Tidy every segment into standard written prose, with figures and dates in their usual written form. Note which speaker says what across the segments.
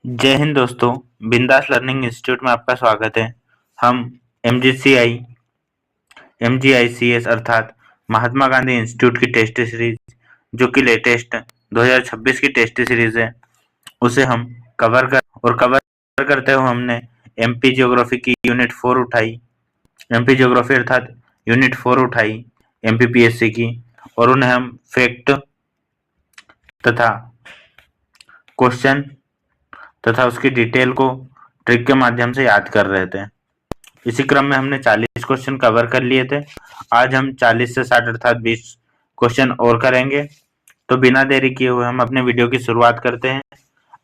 Speaker 1: जय हिंद दोस्तों, बिंदास लर्निंग इंस्टीट्यूट में आपका स्वागत है। हम एमजीसीआई एमजीआईसीएस अर्थात महात्मा गांधी इंस्टीट्यूट की टेस्ट सीरीज, जो कि लेटेस्ट 2026 की टेस्ट सीरीज है, उसे हम कवर करते हुए हमने एमपी ज्योग्राफी की यूनिट 4 उठाई। एमपी ज्योग्राफी अर्थात यूनिट 4 उठाई एमपीपीएससी की, और उन्हें हम फैक्ट तथा क्वेश्चन तथा उसकी डिटेल को ट्रिक के माध्यम से याद कर रहे थे। इसी क्रम में हमने 40 क्वेश्चन कवर कर लिए थे। आज हम 40 से 60 अर्थात 20 क्वेश्चन और करेंगे। तो बिना देरी किए हुए हम अपने वीडियो की शुरुआत करते हैं।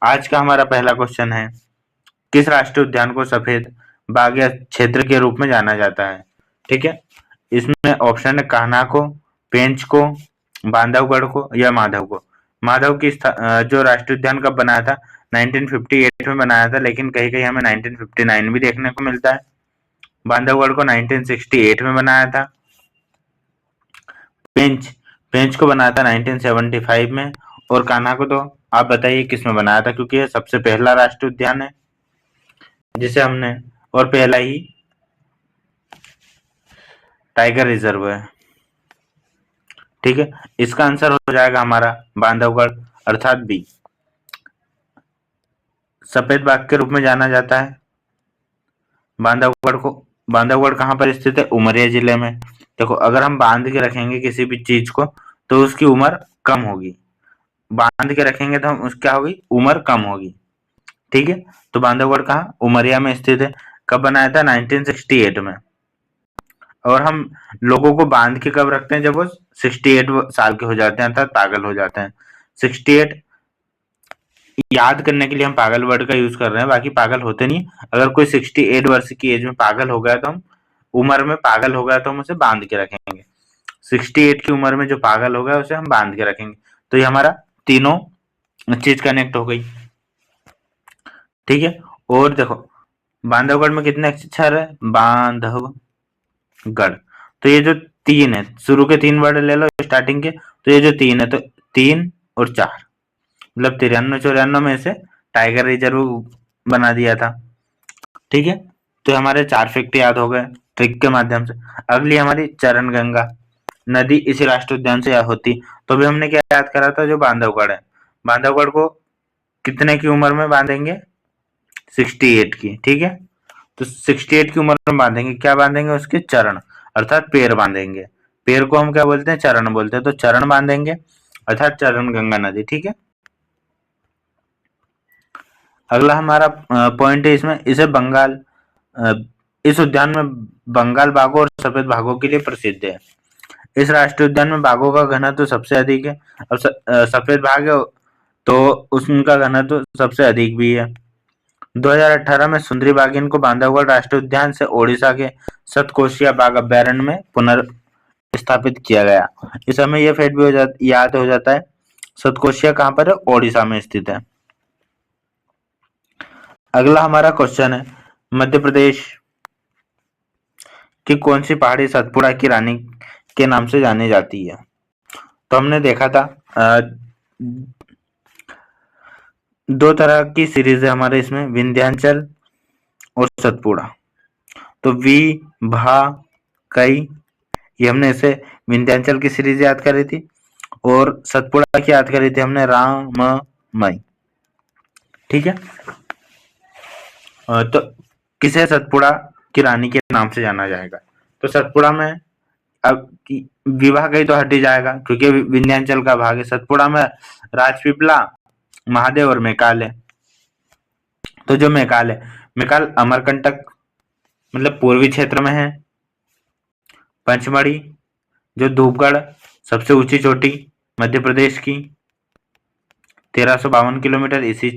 Speaker 1: आज का हमारा पहला क्वेश्चन है, किस राष्ट्रीय उद्यान को सफेद बाग या क्षेत्र के रूप में जाना जाता है? ठीक है, इसमें ऑप्शन है कान्हा को, पेंच को, बांधवगढ़ को या माधव को। माधव की जो राष्ट्रीय उद्यान कब बनाया था? 1958 में बनाया था, लेकिन कहीं कहीं हमें 1959 भी देखने को मिलता है। बांधवगढ़ को 1968 में बनाया था। पेंच पेंच को बनाया था 1975 में। और कान्हा को तो आप बताइए किस में बनाया था, क्योंकि यह सबसे पहला राष्ट्रीय उद्यान है जिसे हमने, और पहला ही टाइगर रिजर्व है। ठीक है, इसका आंसर हो जाएगा हमारा बांधवगढ़ अर्थात बी। सफेद बाग के रूप में जाना जाता है बांधवगढ़ को। बांधवगढ़ कहाँ पर स्थित है? उमरिया जिले में। देखो, अगर हम बांध के रखेंगे किसी भी चीज को तो उसकी उम्र कम होगी। बांध के रखेंगे तो हम क्या होगी? उम्र कम होगी। ठीक है, तो बांधवगढ़ कहाँ? उमरिया में स्थित है। कब बनाया था? 1968 में। और हम लोगों को बांध के कब रखते हैं? जब वो 68 साल के हो जाते हैं अर्थात पागल हो जाते हैं। 68 याद करने के लिए हम पागल वर्ड का यूज कर रहे हैं, बाकी पागल होते नहीं। अगर कोई 68 वर्ष की एज में पागल हो गया तो हम, उम्र में पागल हो गया तो हम उसे बांध के रखेंगे। 68 की उम्र में जो पागल हो गया उसे हम बांध के रखेंगे। तो ये हमारा तीनों चीज कनेक्ट हो गई। ठीक है, और देखो बांधवगढ़ में कितने अक्षर है? बांधवगढ़। तो ये जो तीन है, शुरू के 3 वर्ड ले लो स्टार्टिंग के, तो ये जो 3 है, तो 3 और 4 मतलब 93-94 में से टाइगर रिजर्व बना दिया था। ठीक है, तो हमारे 4 फैक्ट याद हो गए ट्रिक के माध्यम से। अगली हमारी चरण गंगा नदी इसी राष्ट्रीय उद्यान से होती। तो अभी हमने क्या याद करा था? जो बांधवगढ़ है, बांधवगढ़ को कितने की उम्र में बांधेंगे? 68 की। ठीक है, तो 68 की उम्र में बांधेंगे। क्या बांधेंगे? उसके चरण अर्थात पैर बांधेंगे। पैर को हम क्या बोलते हैं? चरण बोलते हैं। तो चरण बांधेंगे अर्थात चरण गंगा नदी। ठीक है, अगला हमारा पॉइंट है इसमें, इसे बंगाल इस उद्यान में बंगाल बाघों और सफेद बाघों के लिए प्रसिद्ध है। इस राष्ट्रीय उद्यान में बाघों का घनत्व तो सबसे अधिक है, और सफेद बाघ है तो उसका घनत्व तो सबसे अधिक भी है। 2018 में सुंदरी बाघिन को बांधवगढ़ राष्ट्रीय उद्यान से ओडिशा के सतकोशिया बाघ अभ्यारण्य में पुनर्स्थापित किया गया। इस समय यह फैक्ट भी याद हो जाता है। सतकोशिया कहाँ पर है? ओडिशा में स्थित है। अगला हमारा क्वेश्चन है, मध्य प्रदेश की कौन सी पहाड़ी सतपुड़ा की रानी के नाम से जानी जाती है? तो हमने देखा था 2 तरह की सीरीज है हमारे इसमें, विंध्याचल और सतपुड़ा। तो वी भा कई, ये हमने इसे विंध्याचल की सीरीज याद करी थी, और सतपुड़ा की याद करी थी हमने राममई। ठीक है, तो किसे सतपुड़ा की रानी के नाम से जाना जाएगा? तो सतपुड़ा में अब विवाह कहीं तो हट ही जाएगा, क्योंकि विंध्याचल का भाग है। सतपुड़ा में राजपीपला, महादेव और मैकाल है। तो जो मैकाल है, मैकाल अमरकंटक मतलब पूर्वी क्षेत्र में है। पंचमढ़ी जो धूपगढ़ सबसे ऊंची चोटी मध्य प्रदेश की 1352 किलोमीटर इसी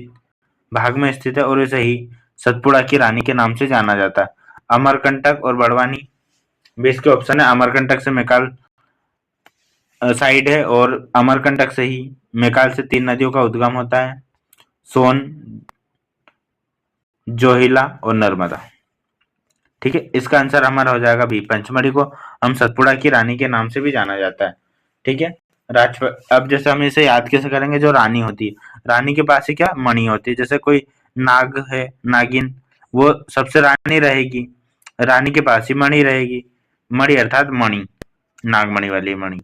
Speaker 1: भाग में स्थित है, और इसे ही सतपुड़ा की रानी के नाम से जाना जाता है। अमरकंटक और बड़वानी बेस के ऑप्शन है। अमरकंटक से मैकाल साइड है, और अमरकंटक से ही मैकाल से 3 नदियों का उद्गम होता है, सोन, जोहिला और नर्मदा। ठीक है, इसका आंसर हमारा हो जाएगा बी। पंचमढ़ी को हम सतपुड़ा की रानी के नाम से भी जाना जाता है। ठीक है, अब जैसे हम इसे याद कैसे करेंगे? जो रानी होती है, रानी के पास ही क्या मणि होती है। जैसे कोई नाग है, नागिन, वो सबसे रानी रहेगी, रानी के पास ही मणि रहेगी। मणि अर्थात मणि, नागमणि वाली मणि।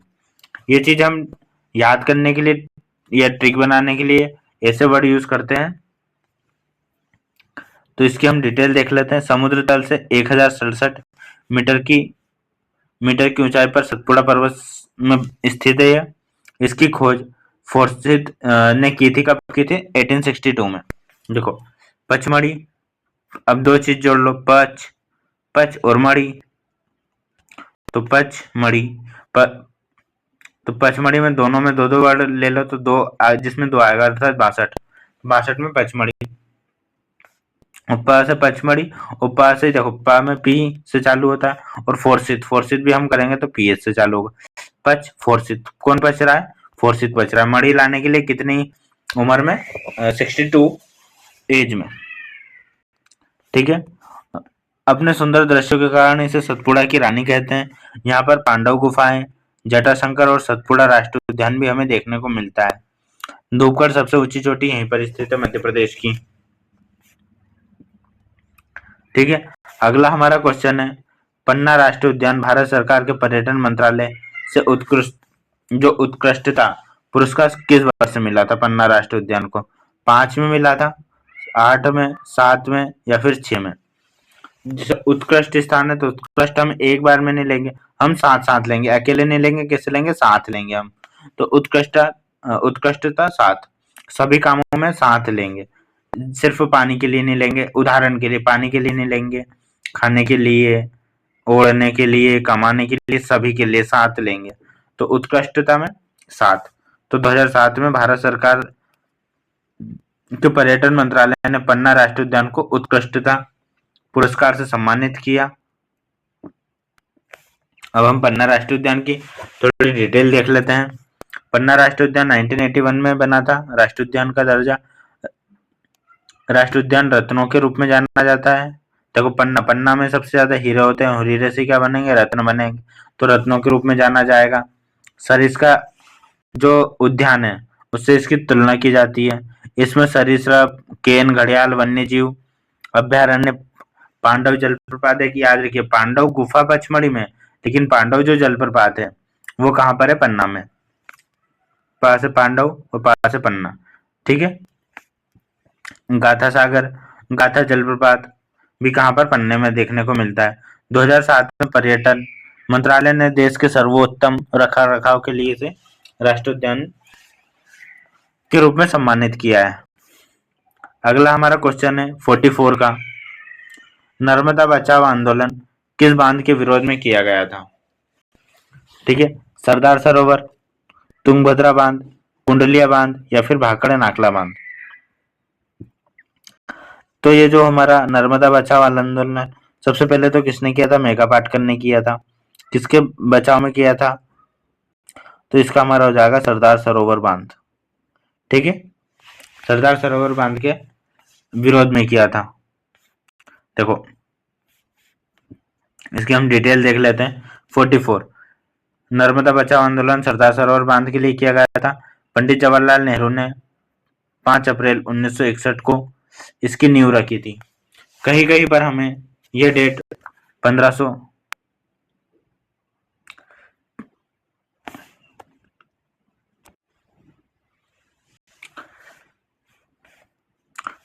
Speaker 1: ये चीज हम याद करने के लिए या ट्रिक बनाने के लिए ऐसे वर्ड यूज करते हैं। तो इसकी हम डिटेल देख लेते हैं। समुद्र तल से 1067 मीटर की ऊंचाई पर सतपुड़ा पर्वत में स्थित है यह। इसकी खोज फोर्सिथ ने की थी, कब की थी? 1862 में। देखो, पचमढ़ी, अब दो चीज जोड़ लो, पच और मणि, तो पचमढ़ी। तो पचमढ़ी में दोनों में दो दो वर्ड ले लो, तो जिसमें दो आएगा अर्थात 62। 62 में पचमढ़ी। उपा से पचमढ़ी, उपा से देखो, पा में पी से चालू होता है, और फोर्सिथ भी हम करेंगे तो पीएच से चालू होगा। फोर्सिथ कौन पच रहा है? फोर्सिथ पच रहा है। मणि लाने के लिए कितनी उम्र में? 62 एज में। ठीक है। अपने सुंदर दृश्यों के कारण इसे सतपुड़ा की रानी कहते हैं। यहाँ पर पांडव गुफाएं, जटाशंकर और सतपुड़ा राष्ट्रीय उद्यान भी हमें देखने को मिलता है। धूपगढ़ सबसे ऊंची चोटी यहीं पर स्थित है, मध्य प्रदेश की। ठीक है। अगला हमारा क्वेश्चन है, पन्ना राष्ट्रीय उद्यान भारत सरकार के पर्यटन मंत्रालय से उत्कृष्टता पुरस्कार किस वर्ष मिला था पन्ना राष्ट्रीय उद्यान को? 5 में मिला था, 8 में, 7 में, या फिर 6 में? जैसे उत्कृष्ट स्थान है तो उत्कृष्ट हम एक बार में नहीं लेंगे, हम साथ साथ लेंगे, अकेले नहीं लेंगे, कैसे लेंगे? साथ लेंगे हम। तो उत्कृष्टता साथ, सभी कामों में साथ लेंगे, सिर्फ पानी के लिए नहीं लेंगे। उदाहरण के लिए पानी के लिए नहीं लेंगे, खाने के लिए, ओढ़ने के लिए, कमाने के लिए, सभी के लिए साथ लेंगे। तो उत्कृष्टता में साथ। तो 2007 में भारत सरकार के पर्यटन मंत्रालय ने पन्ना राष्ट्रीय उद्यान को उत्कृष्टता पुरस्कार से सम्मानित किया। अब हम पन्ना राष्ट्रीय उद्यान की थोड़ी डिटेल देख लेते हैं। पन्ना राष्ट्रीय उद्यान 1981 में बना था। राष्ट्रीय उद्यान का दर्जा राष्ट्रीय उद्यान रत्नों के रूप में जाना जाता है। देखो, पन्ना में सबसे ज्यादा हीरे होते हैं, और हीरे से क्या बनेंगे? रत्न बनेंगे, तो रत्नों के रूप में जाना जाएगा। सरिस्का जो उद्यान है उससे इसकी तुलना की जाती है। इसमें सरीसृप, केन, घड़ियाल, वन्य जीव अभ्यारण्य, पांडव जलप्रपात है कि याद रखिए, पांडव गुफा पचमढ़ी में, लेकिन पांडव जो जलप्रपात है वो कहाँ पर है? पन्ना में। पा से पांडव और पा से पन्ना। ठीक है। गाथा सागर, गाथा जलप्रपात भी कहाँ पर? पन्ने में देखने को मिलता है। 2007 में पर्यटन मंत्रालय ने देश के सर्वोत्तम रखरखाव के लिए इसे राष्ट्रीय उद्यान के रूप में सम्मानित किया है। अगला हमारा क्वेश्चन है 44 का, नर्मदा बचाओ आंदोलन किस बांध के विरोध में किया गया था? ठीक है। सरदार सरोवर, तुंगभद्रा बांध, कुंडलिया बांध, या फिर भाखड़ा नाकला बांध? तो ये जो हमारा नर्मदा बचाओ आंदोलन है, सबसे पहले तो किसने किया था? मेघा पाटकर ने किया था। किसके बचाव में किया था? तो इसका हमारा हो जाएगा सरदार सरोवर बांध। ठीक है। सरदार सरोवर बांध के विरोध में किया था। देखो, इसकी हम डिटेल देख लेते हैं। 44 नर्मदा बचाओ आंदोलन सरदार सरोवर बांध के लिए किया गया था। पंडित जवाहरलाल नेहरू ने 5 अप्रैल 1961 को इसकी नींव रखी थी। कहीं कहीं पर हमें यह डेट 1500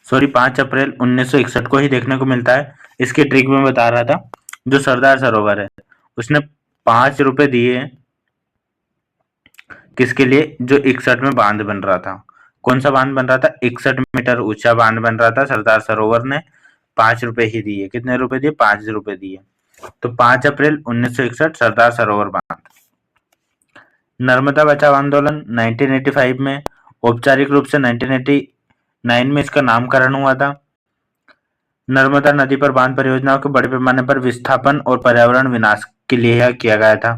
Speaker 1: सॉरी 5 अप्रैल 1961 को ही देखने को मिलता है। इसकी ट्रिक में बता रहा था, जो सरदार सरोवर है उसने 5 रुपए दिए किसके लिए? जो 61 में बांध बन रहा था। कौन सा बांध बन रहा था? 61 मीटर ऊंचा बांध बन रहा था। सरदार सरोवर ने 5 रुपए ही दिए। कितने रुपए दिए? 5 रुपए दिए। तो 5 अप्रैल 1961 सरदार सरोवर बांध। नर्मदा बचाओ आंदोलन 1985 में, औपचारिक रूप से 1989 में इसका नामकरण हुआ था। नर्मदा नदी पर बांध परियोजनाओं के बड़े पैमाने पर विस्थापन और पर्यावरण विनाश के लिए यह किया गया था।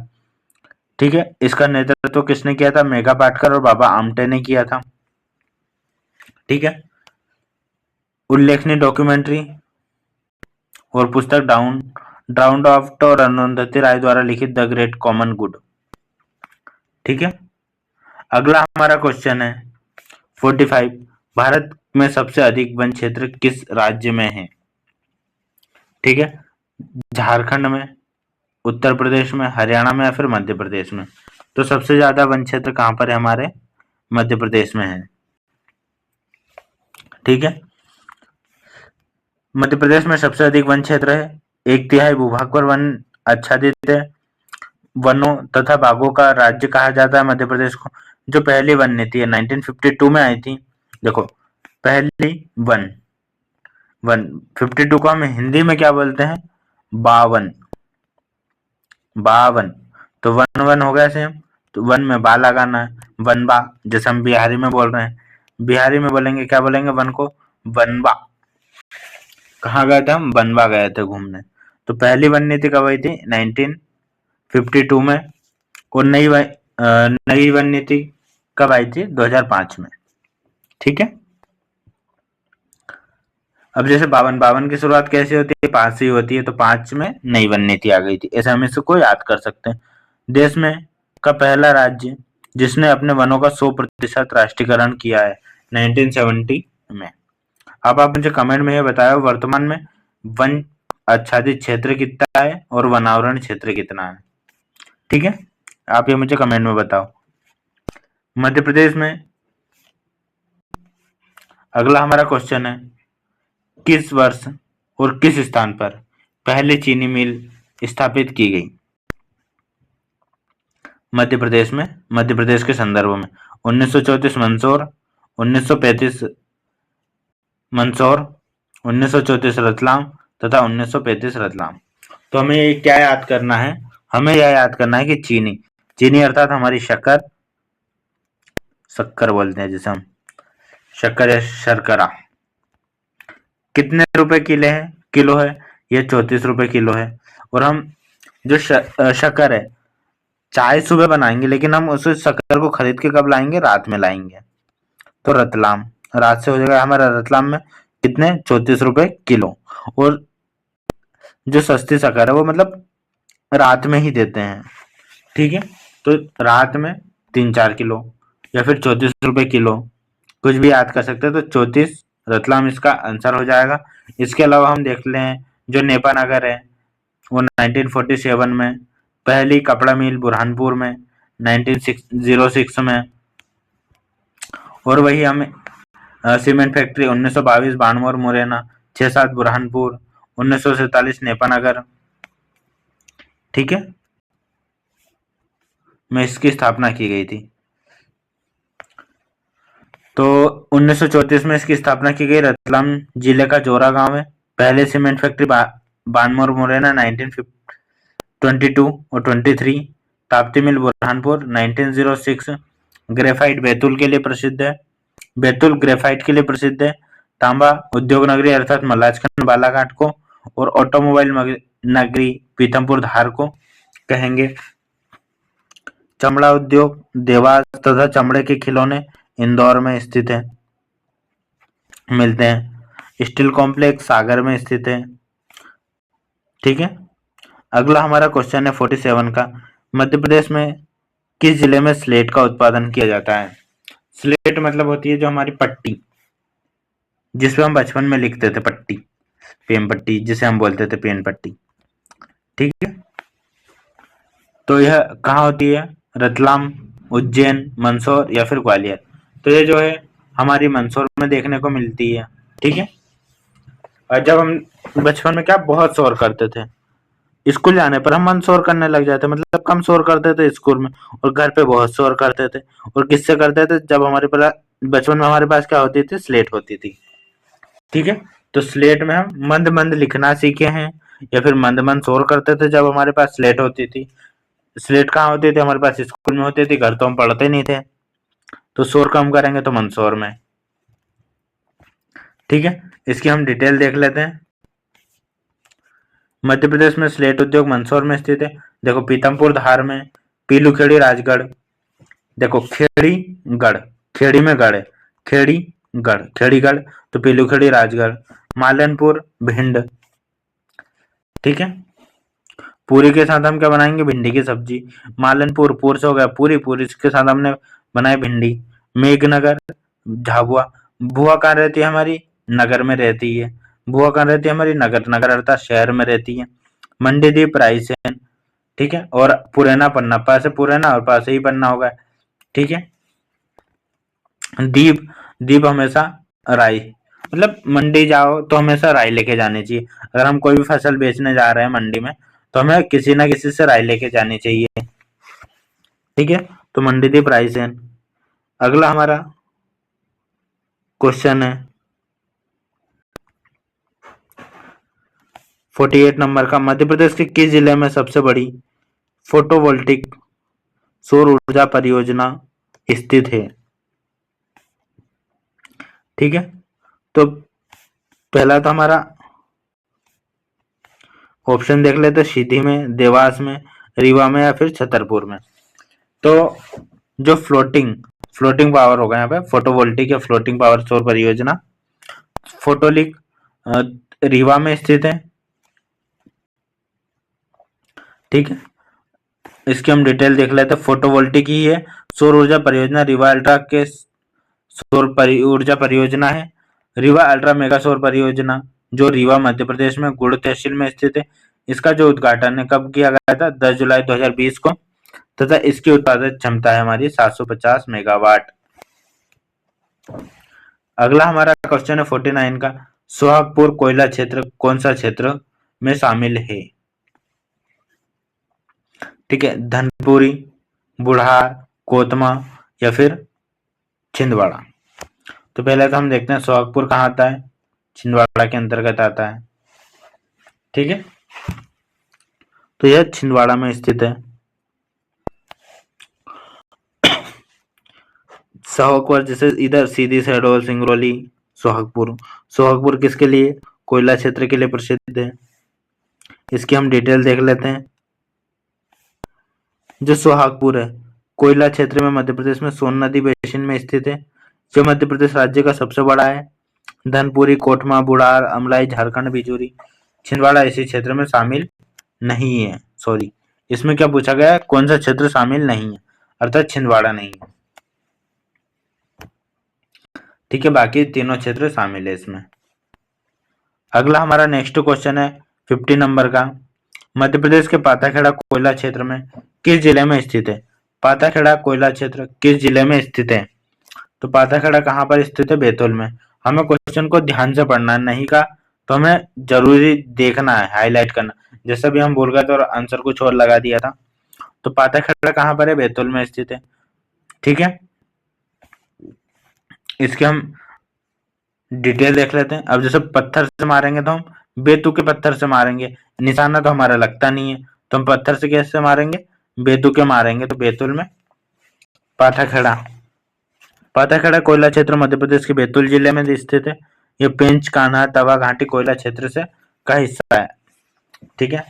Speaker 1: ठीक है। इसका नेतृत्व किसने किया था? मेघा पाटकर और बाबा आमटे ने किया था। ठीक है। उल्लेखनीय डॉक्यूमेंट्री और पुस्तक ड्राउंड ऑफ और अरुंधति राय द्वारा लिखित द ग्रेट कॉमन गुड। ठीक है। अगला हमारा क्वेश्चन है 45, भारत में सबसे अधिक वन क्षेत्र किस राज्य में है? ठीक है, झारखंड में, उत्तर प्रदेश में, हरियाणा में या फिर मध्य प्रदेश में? तो सबसे ज्यादा वन क्षेत्र कहाँ पर है? हमारे मध्य प्रदेश में है। ठीक है, मध्य प्रदेश में सबसे अधिक वन क्षेत्र है। 1/3 भूभाग पर वन आच्छादित है। वनों तथा बाघों का राज्य कहा जाता है मध्य प्रदेश को। जो पहली वन नीति है 1952 में आई थी। देखो, पहली वन 52 को हम हिंदी में क्या बोलते हैं? 52। 52 तो वन वन हो गया सेम, तो वन में बा लगाना है, वनबा। जैसे हम बिहारी में बोल रहे हैं, बिहारी में बोलेंगे, क्या बोलेंगे वन को? वनबा। कहाँ गए थे हम? वनबा गए थे घूमने। तो पहली वन नीति कब आई थी? 1952 में। और नई वन नीति कब आई थी? 2005 में। ठीक है, अब जैसे 52 की शुरुआत कैसे होती है? 5 से ही होती है, तो 5 में नई वन नीति आ गई थी। ऐसे हम इसको याद कर सकते हैं। देश में का पहला राज्य जिसने अपने वनों का 100% राष्ट्रीयकरण किया है 1970 में। अब आप मुझे कमेंट में ये बताओ, वर्तमान में वन आच्छादित क्षेत्र कितना है और वनावरण क्षेत्र कितना है? ठीक है, आप ये मुझे कमेंट में बताओ। मध्य प्रदेश में अगला हमारा क्वेश्चन है, किस वर्ष और किस स्थान पर पहले चीनी मिल स्थापित की गई? मध्य प्रदेश में, मध्य प्रदेश के संदर्भ में 1934 मंदसौर, 1935 मंदसौर, 1934 रतलाम तथा 1935 रतलाम। तो हमें ये क्या याद करना है? हमें यह याद करना है कि चीनी, चीनी अर्थात हमारी शक्कर, शक्कर बोलते हैं जिसे हम, शक्कर या शर्करा, कितने रुपए किलो है? ये 34 रुपए किलो है। और हम जो शक्कर है, चाय सुबह बनाएंगे, लेकिन हम उस शक्कर को खरीद के कब लाएंगे? रात में लाएंगे। तो रतलाम, रात से हो जाएगा हमारा रतलाम में कितने? 34 रुपए किलो। और जो सस्ती शक्कर है वो मतलब रात में ही देते हैं। ठीक है, तो रात में 3-4 किलो या फिर 34 रुपए किलो, कुछ भी याद कर सकते हैं। तो 34 रतलाम इसका आंसर हो जाएगा। इसके अलावा हम देख लें, जो नेपा नगर है वो 1947 में, पहली कपड़ा मिल बुरहानपुर में 1906 में, और वही हमें cement factory 1922 Banmore Morena, 6-7 Burhanpur, 1947 Nepanagar. ठीक है, में इसकी स्थापना की गई थी। तो 1934 में इसकी स्थापना की गई। रतलाम जिले का जोरा गांव है। पहले सीमेंट फैक्ट्री बानमोर मुरैना 1922 और 23, ताप्ती मिल बुरहानपुर 1906, ग्रेफाइट बैतूल के लिए प्रसिद्ध है, बैतूल ग्रेफाइट के लिए प्रसिद्ध है, तांबा उद्योग नगरी अर्थात मलाजखंड बालाघाट को, और ऑटोमोबाइल नगरी पीथमपुर धार को कहेंगे। चमड़ा उद्योग देवास तथा चमड़े के खिलौने इंदौर में स्थित है, मिलते हैं। स्टील कॉम्प्लेक्स सागर में स्थित है। ठीक है, अगला हमारा क्वेश्चन है 47 का, मध्य प्रदेश में किस जिले में स्लेट का उत्पादन किया जाता है? स्लेट मतलब होती है जो हमारी पट्टी, जिसपे हम बचपन में लिखते थे, पट्टी, पेन पट्टी जिसे हम बोलते थे, पेन पट्टी। ठीक है, तो यह कहाँ होती है? रतलाम, उज्जैन, मंदसौर या फिर ग्वालियर? तो ये जो है हमारी मंदसौर में देखने को मिलती है। ठीक है, और जब हम बचपन में क्या बहुत शोर करते थे, स्कूल जाने पर हम मन शोर करने लग जाते, मतलब कम शोर करते थे स्कूल में, और घर पे बहुत शोर करते थे। और किससे करते थे? जब हमारे पास बचपन में हमारे पास क्या होती थी? स्लेट होती थी। ठीक है, तो स्लेट में हम मंद मंद लिखना सीखे हैं, या फिर मंद मंद शोर करते थे जब हमारे पास स्लेट होती थी। स्लेट कहाँ होती थी? हमारे पास स्कूल में होती थी, घर तो हम पढ़ते नहीं थे। तो शोर कम करेंगे तो मंदसौर में। ठीक है, इसकी हम डिटेल देख लेते हैं। मध्य प्रदेश में स्लेट उद्योग मंदसौर में स्थित है। देखो, पीतमपुर धार में, पीलूखेड़ी राजगढ़, देखो खेड़ी गढ़, खेड़ी में गढ़ है, खेड़ी गढ़, खेड़ीगढ़, तो पीलूखेड़ी राजगढ़, मालनपुर भिंड। ठीक है, पूरी के साथ हम क्या बनाएंगे? भिंडी की सब्जी। मालनपुर पूर से हो गया पूरी, पूरी के साथ हमने बनाई भिंडी। मेघनगर झाबुआ, भुआ कहाँ रहती है हमारी? नगर में रहती है। भुआ कहाँ रहती है हमारी? नगर। नगर अर्थात शहर में रहती है। मंडीदीप रायसेन, ठीक है। और पुरैना पन्ना, पा से पुरैना और पा से ही पन्ना होगा, ठीक है। दीप, दीप हमेशा राई, मतलब मंडी जाओ तो हमेशा राई लेके जानी चाहिए। अगर हम कोई भी फसल बेचने जा रहे हैं मंडी में तो हमें किसी ना किसी से राई लेके जानी चाहिए, ठीक है। तो मंडीदीप रायसेन। अगला हमारा क्वेश्चन है 48 नंबर का, मध्य प्रदेश के किस जिले में सबसे बड़ी फोटोवोल्टिक सौर ऊर्जा परियोजना स्थित है? ठीक है। तो पहला तो हमारा ऑप्शन देख लेते, सीधी में, देवास में, रीवा में या फिर छतरपुर में। तो जो फ्लोटिंग फ्लोटिंग पावर होगा यहाँ पे, फोटोवोल्टिक या फ्लोटिंग पावर सौर परियोजना फोटोलिक रीवा में स्थित है, ठीक है। इसकी हम डिटेल देख लेते हैं। फोटोवोल्टिक ही है, सौर ऊर्जा परियोजना रीवा अल्ट्रा के ऊर्जा परियोजना है। रीवा अल्ट्रा मेगा सौर परियोजना जो रीवा मध्य प्रदेश में गुड़ तहसील में स्थित है। इसका जो उद्घाटन है कब किया गया था? 10 जुलाई 2020 को, तथा इसकी उत्पादक क्षमता है हमारी 750 मेगावाट। अगला हमारा क्वेश्चन है 49 का, सोहागपुर कोयला क्षेत्र कौन सा क्षेत्र में शामिल है? ठीक है, धनपुरी, बुढ़ार, कोतमा या फिर छिंदवाड़ा। तो पहले तो हम देखते हैं सोहागपुर कहाँ आता है। छिंदवाड़ा के अंतर्गत आता है, ठीक है। तो यह छिंदवाड़ा में स्थित है। सोहागपुर जैसे इधर सीधी शहडोल, सिंगरौली, सोहागपुर। सोहागपुर किसके लिए? कोयला क्षेत्र के लिए प्रसिद्ध है। इसकी हम डिटेल देख लेते हैं। जो सोहागपुर है कोयला क्षेत्र में मध्य प्रदेश में सोन नदी बेसिन में स्थित है, जो मध्य प्रदेश राज्य का सबसे बड़ा है। धनपुरी, कोटमा, बुढ़ार, अमलाई, झारखंड, बिजूरी, छिंदवाड़ा इसी क्षेत्र में शामिल नहीं है। सॉरी, इसमें क्या पूछा गया है? कौन सा क्षेत्र शामिल नहीं है, अर्थात छिंदवाड़ा नहीं है, ठीक है। बाकी तीनों क्षेत्र शामिल है इसमें। अगला हमारा नेक्स्ट क्वेश्चन है 50 नंबर का, मध्य प्रदेश के पाताखेड़ा कोयला क्षेत्र में किस जिले में स्थित है? पाताखेड़ा कोयला क्षेत्र किस जिले में स्थित है? तो पाताखेड़ा कहाँ पर स्थित है? बैतूल में। हमें क्वेश्चन को ध्यान से पढ़ना है, नहीं का तो हमें जरूरी देखना है, हाईलाइट करना। जैसा भी हम बोल गए तो और आंसर कुछ और लगा दिया था। तो पाताखेड़ा कहाँ पर है? बैतूल में स्थित है, ठीक है। इसके हम डिटेल देख लेते हैं। अब जैसे पत्थर से मारेंगे तो हम बेतुके पत्थर से मारेंगे, निशाना तो हमारा लगता नहीं है, तो हम पत्थर से कैसे मारेंगे? बेतुके मारेंगे। तो बैतूल में पाताखेड़ा। पाताखेड़ा कोयला क्षेत्र मध्य प्रदेश के बैतूल जिले में स्थित है। ये पेंच, कान्हा, तवा घाटी कोयला क्षेत्र से का हिस्सा है, ठीक है।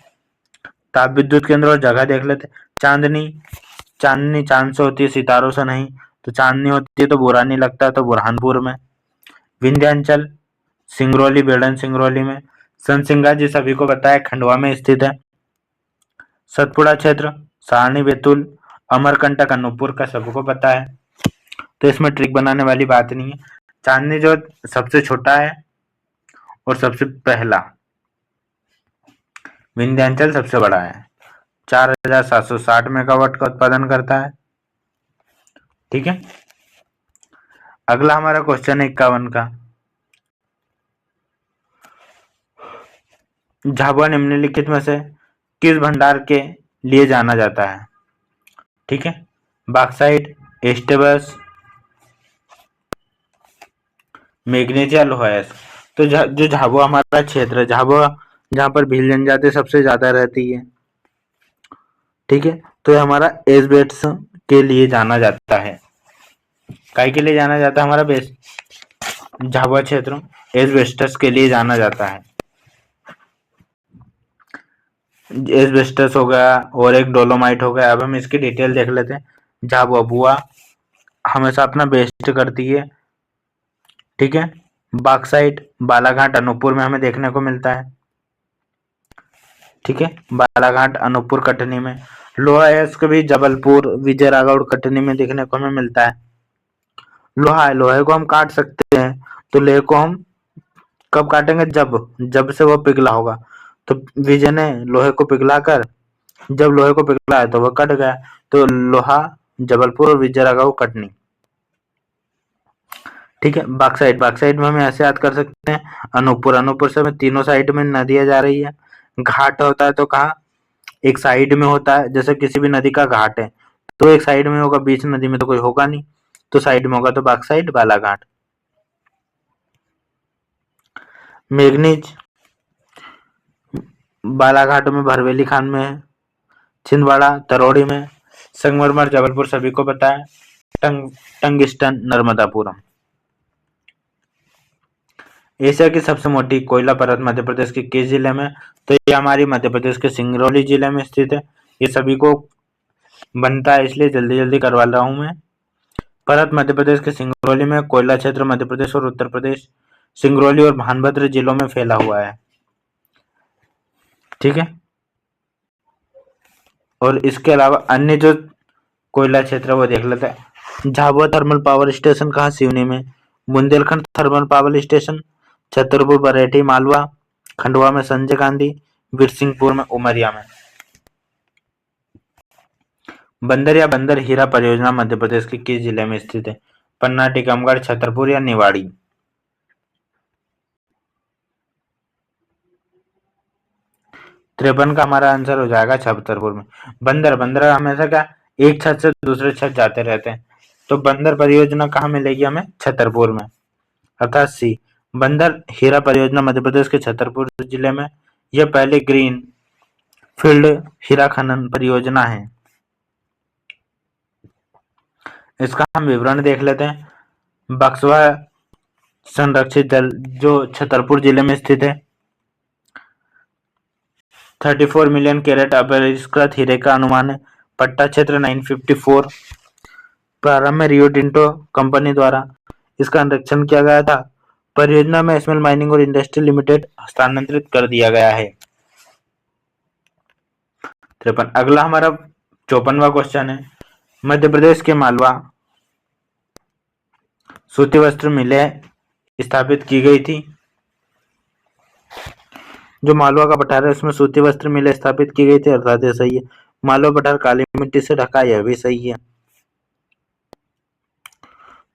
Speaker 1: ताप विद्युत केंद्र और जगह देख लेते। चांदनी, चांदनी चांद से होती है, सितारों से नहीं। तो चांदनी होती है तो बुरा नहीं लगता, तो बुरहानपुर में। विंध्याचल, सिंगरौली, बेड़न सिंगरौली में। सनसिंगा जी सभी को पता है, खंडवा में स्थित है। सतपुड़ा क्षेत्र, सारणी, बैतूल, अमरकंटक, अनूपपुर का सबको पता है, तो इसमें ट्रिक बनाने वाली बात नहीं है। चांदनी जो सबसे छोटा है और सबसे पहला, विंध्याचल सबसे बड़ा है, 4760 मेगावाट का उत्पादन करता है, ठीक है। अगला हमारा क्वेश्चन है 51 का, झाबुआ निम्नलिखित में से किस भंडार के लिए जाना जाता है? ठीक है, बॉक्साइट, एस्टेबस, मैग्नीज या लोहायस। तो जो झाबुआ हमारा क्षेत्र है, झाबुआ जहाँ पर भील जनजाति सबसे ज्यादा रहती है, ठीक है। तो ये हमारा एस्बेस्टस के लिए जाना जाता है। काय के लिए जाना जाता है? हमारा बेस झाबुआ क्षेत्र एस्बेस्टस के लिए जाना जाता है। एस्बेस्टस हो गया और एक डोलोमाइट हो गया। अब हम इसकी डिटेल देख लेते हैं। झाबुआ, बुआ हमेशा अपना बेस्ट करती है, ठीक है। बॉक्साइट बालाघाट, अनूपपुर में हमें देखने को मिलता है, ठीक है। बालाघाट, अनूपपुर, कटनी में। लोहा अयस्क भी जबलपुर, विजयराघव, कटनी में देखने को हमें मिलता है। लोहा है, लोहे को हम काट सकते हैं, तो लोहे को हम कब काटेंगे? जब से वो पिघला होगा। तो विजय ने लोहे को पिघला कर, जब लोहे को पिघलाया तो वो कट गया, तो लोहा जबलपुर और विजयनगर को कटनी। ठीक है। बॉक्साइट, बॉक्साइट में हम ऐसे याद कर सकते हैं, अनूपपुर, अनूपपुर से हमें तीनों साइड में नदियां जा रही है। घाट होता है तो कहाँ? एक साइड में होता है, जैसे किसी भी नदी का घाट है तो एक साइड में होगा, बीच नदी में तो कोई होगा नहीं, तो साइड में होगा, तो बॉक्साइट, बालाघाट। मैग्नीज बालाघाट में, भरवेली खान में है, छिंदवाड़ा तरोड़ी में, संगमरमर जबलपुर सभी को पता है, टंगिस्टन नर्मदापुरम। एशिया की सबसे मोटी कोयला परत मध्य प्रदेश के किस जिले में? तो ये हमारी मध्य प्रदेश के सिंगरौली जिले में स्थित है। ये सभी को बनता है, इसलिए जल्दी जल्दी करवा रहा हूं मैं। परत मध्य प्रदेश के सिंगरौली में, कोयला क्षेत्र मध्य प्रदेश और उत्तर प्रदेश, सिंगरौली और भानभद्र जिलों में फैला हुआ है। ठीक है। और इसके अलावा अन्य जो कोयला क्षेत्र है वो देख लेते हैं। झाबुआ थर्मल पावर स्टेशन कहाँ? सिवनी में। Bundelkhand thermal power station, Chhatarpur, Barethi, Malwa, Khandwa में संजय गांधी, बिरसिंहपुर में, उमरिया में। बंदर या बंदर हीरा परियोजना मध्य प्रदेश के किस जिले में स्थित है? पन्ना, टीकमगढ़, छतरपुर या निवाड़ी? 53 का हमारा आंसर हो जाएगा छतरपुर में। बंदर, बंदर हमेशा क्या, एक छत से दूसरे छत जाते रहते हैं, तो बंदर परियोजना कहाँ मिलेगी हमें? छतरपुर में, अर्थात सी। बंदर हीरा परियोजना मध्य प्रदेश के छतरपुर जिले में, यह पहली ग्रीन फील्ड हीरा खनन परियोजना है। इसका हम विवरण देख लेते हैं। बक्सवा संरक्षित जल जो छतरपुर जिले में स्थित है, 34 मिलियन कैरेट अपरिष्कृत हीरे का अनुमान है। पट्टा क्षेत्र 954, प्रारंभ में रियो टिंटो कंपनी द्वारा इसका निरीक्षण किया गया था। परियोजना में एसएमएल माइनिंग और इंडस्ट्री लिमिटेड हस्तांतरित कर दिया गया है। 53। अगला हमारा 54वां क्वेश्चन है। मध्य प्रदेश के मालवा सूती वस्त्र मिलें स्थापित की गई थी। जो मालवा का पठार है उसमें सूती वस्त्र मिलें स्थापित की गई थी, अर्थात ये सही है। मालवा पठार काली मिट्टी से ढका, यह भी सही है।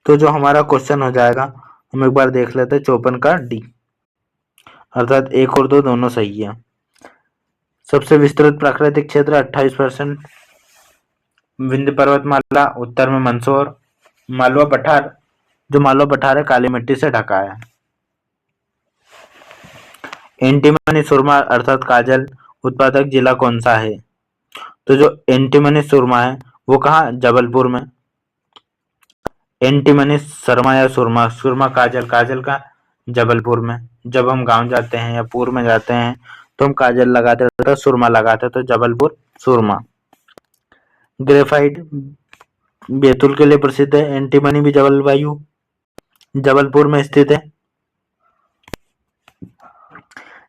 Speaker 1: तो जो हमारा क्वेश्चन हो जाएगा, हम एक बार देख लेते हैं 54 का डी, अर्थात 1 और 2 दोनों सही है। सबसे विस्तृत प्राकृतिक क्षेत्र 28%, विंध्य पर्वतमाला, उत्तर में मंदसौर, मालवा पठार, जो मालवा पठार है काली मिट्टी से ढका है। एंटीमनी सुरमा अर्थात काजल उत्पादक जिला कौन सा है? तो जो एंटीमनी सुरमा है वो कहाँ? जबलपुर में। एंटीमनी शर्मा या सुरमा, सुरमा काजल, काजल का जबलपुर में। जब हम गांव जाते हैं या पूर्व में जाते हैं तो हम काजल लगाते हैं, सुरमा लगाते हैं, तो जबलपुर सुरमा। ग्रेफाइट बैतूल के लिए प्रसिद्ध है। एंटीमनी भी जबलपुर में स्थित है।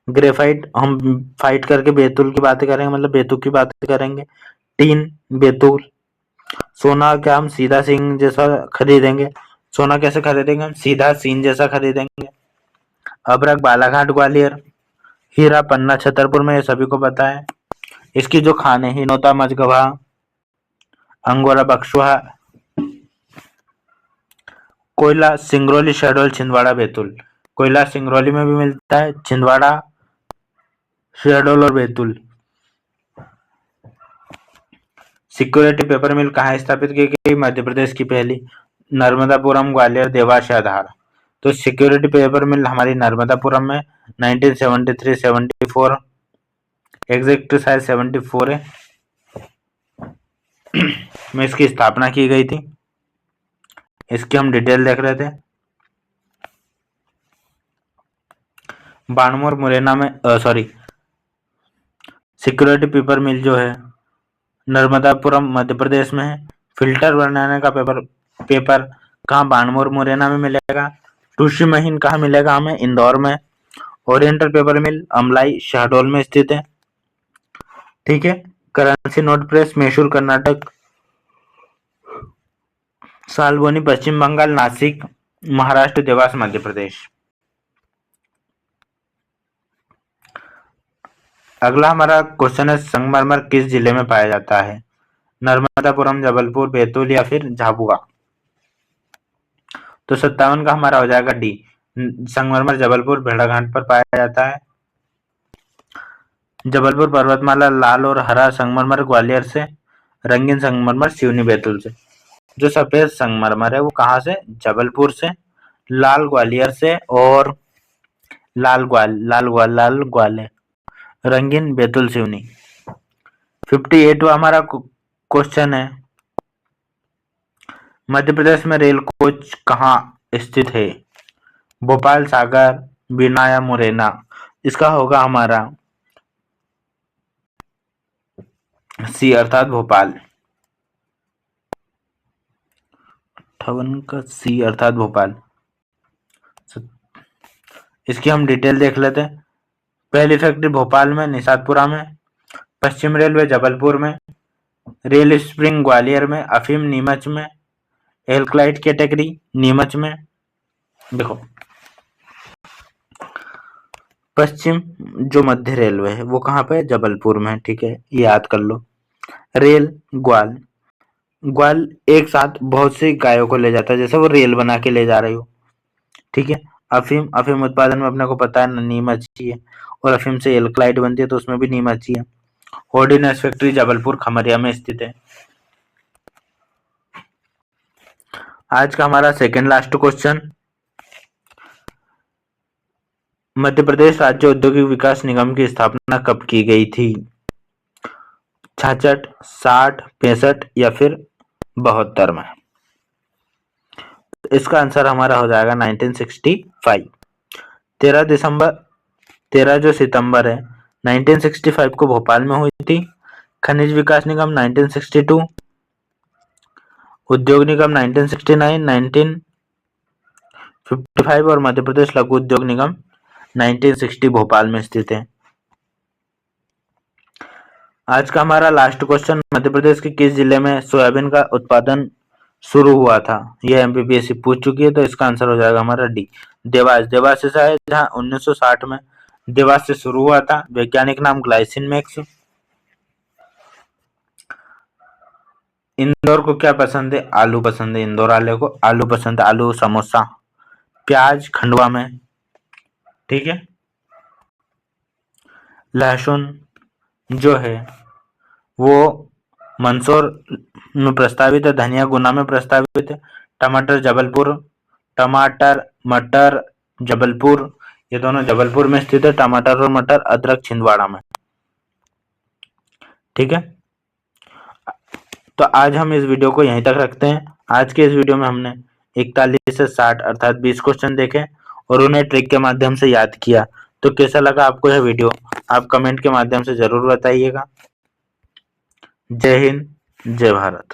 Speaker 1: ग्रेफाइट हम फाइट करके बैतूल की बातें करेंगे, मतलब बैतूल की बातें करेंगे। टीन बैतूल। सोना क्या हम सीधा सींग जैसा खरीदेंगे? सोना कैसे खरीदेंगे? हम सीधा सीन जैसा खरीदेंगे। अभ्रक बालाघाट ग्वालियर, हीरा पन्ना छतरपुर में, ये सभी को पता है। इसकी जो खाने हिनोता मजगवा, अंगोरा बक्सवा, कोयला सिंगरौली, शहडोल, छिंदवाड़ा, बैतूल। कोयला सिंगरौली में भी मिलता है, छिंदवाड़ा, शहडोल और बैतूल। सिक्योरिटी पेपर मिल कहाँ स्थापित की गई? मध्य प्रदेश की पहली, नर्मदापुरम, ग्वालियर, देवास या धार। तो सिक्योरिटी पेपर मिल हमारी नर्मदापुरम में 1973-74, एग्जैक्ट शायद 74 है, में इसकी स्थापना की गई थी। इसकी हम डिटेल देख रहे थे। बाणमोर मुरैना में सॉरी, सिक्योरिटी पेपर मिल जो है नर्मदापुरम मध्य प्रदेश में है। फिल्टर बनाने का पेपर कहाँ? बाणमोर मुरैना में मिलेगा। टूशी महीन कहाँ मिलेगा हमें? इंदौर में। Oriental paper mill Amlai Shahdol में स्थित है। ठीक है। Currency note press Mysore Karnataka, Salboni Paschim Bangal, Nashik Maharashtra, Dewas Madhya Pradesh. अगला हमारा क्वेश्चन है, संगमरमर किस जिले में पाया जाता है? नर्मदापुरम, जबलपुर, बैतूल या फिर झाबुआ। तो 57 का हमारा हो जाएगा डी, संगमरमर जबलपुर भेड़ाघाट पर पाया जाता है। जबलपुर पर्वतमाला लाल और हरा संगमरमर ग्वालियर से, रंगीन संगमरमर सिवनी बैतूल से। जो सफेद संगमरमर है वो कहाँ से? जबलपुर से, लाल ग्वालियर से और लाल ग्वाले, रंगीन बैतूल सिवनी। 58वां हमारा क्वेश्चन है, मध्य प्रदेश में रेल कोच कहाँ स्थित है? भोपाल, सागर, बीना या मुरैना। इसका होगा हमारा सी अर्थात भोपाल। 58 का सी अर्थात भोपाल। इसकी हम डिटेल देख लेते हैं। पहली फैक्ट्री भोपाल में, निषादपुरा में, पश्चिम रेलवे जबलपुर में, रेल स्प्रिंग ग्वालियर में, अफीम नीमच में, एल्कलाइट कैटेगरी नीमच में। देखो पश्चिम जो मध्य रेलवे है वो कहाँ पे है? जबलपुर में। ठीक है, ये याद कर लो। रेल ग्वाल एक साथ बहुत सी गायों को ले जाता है, जैसे वो रेल बना के ले जा रही हो। ठीक है। अफीम उत्पादन में अपने को पता है नीमच ही है, और अफीम से एल्कलाइट बनती है तो उसमें भी नीमच ही है। ऑर्डिनेंस फैक्ट्री जबलपुर खमरिया में स्थित है। आज का हमारा second last question, Madhya Pradesh राज्य औद्योगिक विकास निगम की स्थापना कब की गई थी? 66, 60, 65 या फिर 72 में। इसका आंसर हमारा हो जाएगा 1965। 13 जो सितंबर है 1965 को भोपाल में हुई थी। खनिज विकास निगम 1962, उद्योग निगम 1969, 1955 और मध्य प्रदेश लघु उद्योग निगम 1960 भोपाल में स्थित है। आज का हमारा लास्ट क्वेश्चन, मध्य प्रदेश के किस जिले में सोयाबीन का उत्पादन शुरू हुआ था? यह एमपीपीएससी पूछ चुकी है, तो इसका आंसर हो जाएगा हमारा डी, देवास। देवास ऐसा है जहां 1960 में देवास से शुरू हुआ था। वैज्ञानिक नाम ग्लाइसिन मैक्स। इंदौर को क्या पसंद है? आलू पसंद है। इंदौर वाले को आलू पसंद है, आलू समोसा। प्याज खंडवा में। ठीक है। लहसुन जो है वो मंदसौर में प्रस्तावित है, धनिया गुना में प्रस्तावित है। टमाटर जबलपुर, मटर जबलपुर, ये दोनों जबलपुर में स्थित है। टमाटर और मटर, अदरक छिंदवाड़ा में। ठीक है, तो आज हम इस वीडियो को यहीं तक रखते हैं। आज के इस वीडियो में हमने 41 से 60 अर्थात 20 क्वेश्चन देखे और उन्हें ट्रिक के माध्यम से याद किया। तो कैसा लगा आपको यह वीडियो, आप कमेंट के माध्यम से जरूर बताइएगा। जय हिंद, जय भारत।